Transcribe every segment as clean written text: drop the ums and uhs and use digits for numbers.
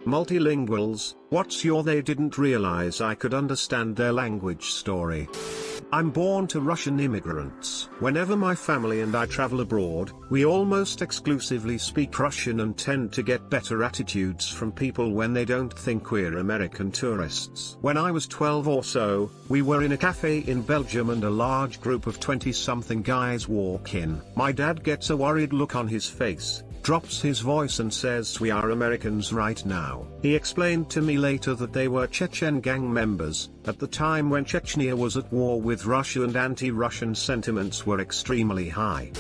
Multilinguals, what's your they didn't realize I could understand their language story. I'm born to Russian immigrants. Whenever my family and I travel abroad, we almost exclusively speak Russian and tend to get better attitudes from people when they don't think we're American tourists. When I was 12 or so, we were in a cafe in Belgium and a large group of 20-something guys walk in. My dad gets a worried look on his face, drops his voice and says, "We are Americans right now." He explained to me later that they were Chechen gang members, at the time when Chechnya was at war with Russia and anti-Russian sentiments were extremely high.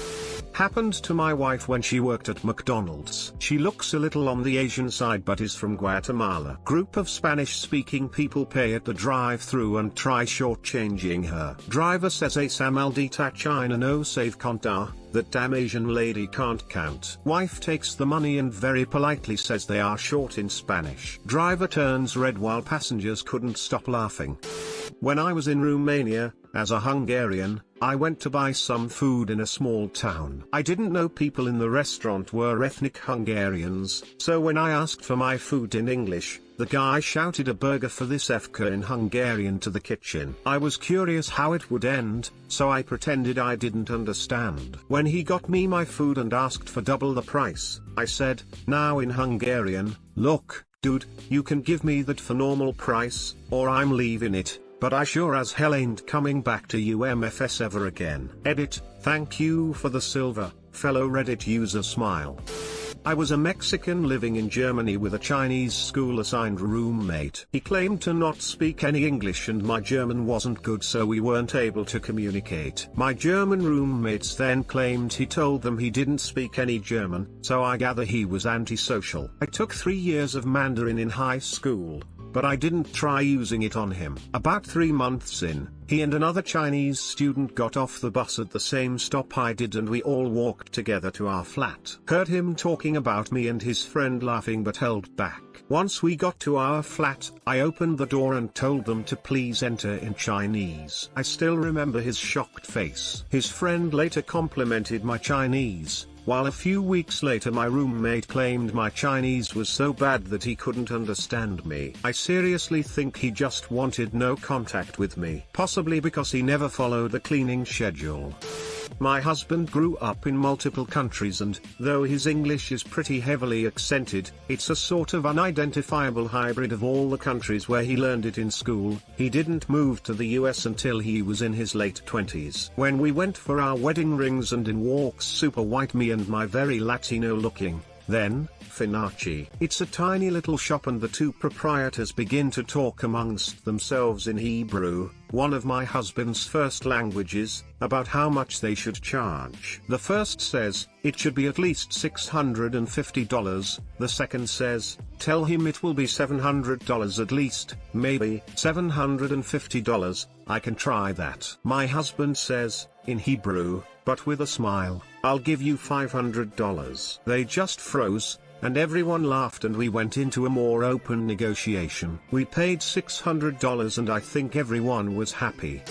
Happened to my wife when she worked at McDonald's. She looks a little on the Asian side but is from Guatemala. Group of Spanish-speaking people pay at the drive-thru and try shortchanging her. Driver says esa maldita China no save contar, that damn Asian lady can't count. Wife takes the money and very politely says they are short in Spanish. Driver turns red while passengers couldn't stop laughing. When I was in Romania, as a Hungarian, I went to buy some food in a small town. I didn't know people in the restaurant were ethnic Hungarians, so when I asked for my food in English, the guy shouted a burger for this FK in Hungarian to the kitchen. I was curious how it would end, so I pretended I didn't understand. When he got me my food and asked for double the price, I said, now in Hungarian, "Look, dude, you can give me that for normal price, or I'm leaving it. But I sure as hell ain't coming back to UMFS ever again." Edit, thank you for the silver, fellow Reddit user smile. I was a Mexican living in Germany with a Chinese school-assigned roommate. He claimed to not speak any English and my German wasn't good so we weren't able to communicate. My German roommates then claimed he told them he didn't speak any German, so I gather he was antisocial. I took 3 years of Mandarin in high school, but I didn't try using it on him. About 3 months in, he and another Chinese student got off the bus at the same stop I did and we all walked together to our flat. Heard him talking about me and his friend laughing but held back. Once we got to our flat, I opened the door and told them to please enter in Chinese. I still remember his shocked face. His friend later complimented my Chinese, while a few weeks later my roommate claimed my Chinese was so bad that he couldn't understand me. I seriously think he just wanted no contact with me. Possibly because he never followed the cleaning schedule. My husband grew up in multiple countries and, though his English is pretty heavily accented, it's a sort of unidentifiable hybrid of all the countries where he learned it in school. He didn't move to the US until he was in his late 20s. When we went for our wedding rings and in walks super white me and my very Latino looking, then, Finachi. It's a tiny little shop and the two proprietors begin to talk amongst themselves in Hebrew, one of my husband's first languages, about how much they should charge. The first says, it should be at least $650, the second says, tell him it will be $700 at least, maybe $750, I can try that. My husband says, in Hebrew, but with a smile, I'll give you $500. They just froze, and everyone laughed and we went into a more open negotiation. We paid $600 and I think everyone was happy.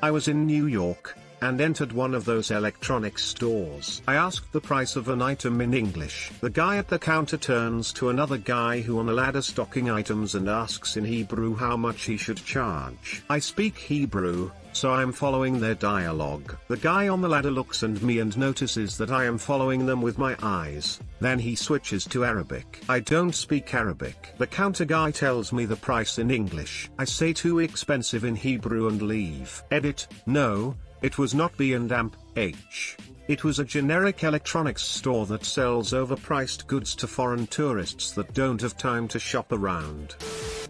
I was in New York, and entered one of those electronics stores. I asked the price of an item in English. The guy at the counter turns to another guy who on a ladder stocking items and asks in Hebrew how much he should charge. I speak Hebrew, so I'm following their dialogue. The guy on the ladder looks at me and notices that I am following them with my eyes. Then he switches to Arabic. I don't speak Arabic. The counter guy tells me the price in English. I say too expensive in Hebrew and leave. Edit, no, it was not B&amp, H. It was a generic electronics store that sells overpriced goods to foreign tourists that don't have time to shop around.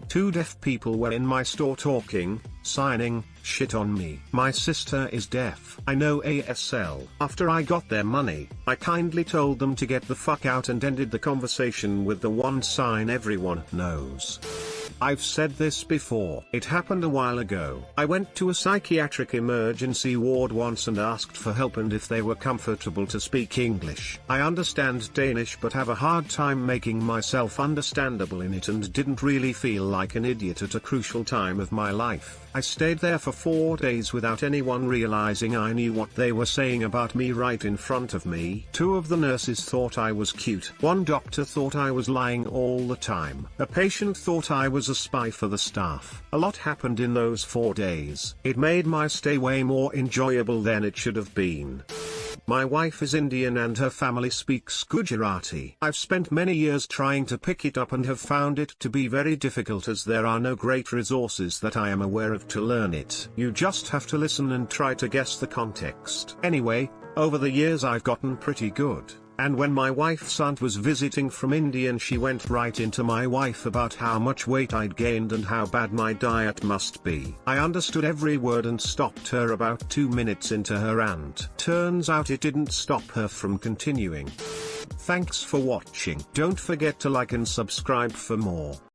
Two deaf people were in my store talking, signing, shit on me. My sister is deaf. I know ASL. After I got their money, I kindly told them to get the fuck out and ended the conversation with the one sign everyone knows. I've said this before. It happened a while ago. I went to a psychiatric emergency ward once and asked for help and if they were comfortable to speak English. I understand Danish but have a hard time making myself understandable in it and didn't really feel like an idiot at a crucial time of my life. I stayed there for 4 days without anyone realizing I knew what they were saying about me right in front of me. 2 of the nurses thought I was cute. 1 doctor thought I was lying all the time. A patient thought I was a spy for the staff. A lot happened in those 4 days. It made my stay way more enjoyable than it should have been. My wife is Indian and her family speaks Gujarati. I've spent many years trying to pick it up and have found it to be very difficult as there are no great resources that I am aware of to learn it. You just have to listen and try to guess the context. Anyway, over the years I've gotten pretty good. And when my wife's aunt was visiting from India and she went right into my wife about how much weight I'd gained and how bad my diet must be. I understood every word and stopped her about 2 minutes into her rant. Turns out it didn't stop her from continuing. Thanks for watching. Don't forget to like and subscribe for more.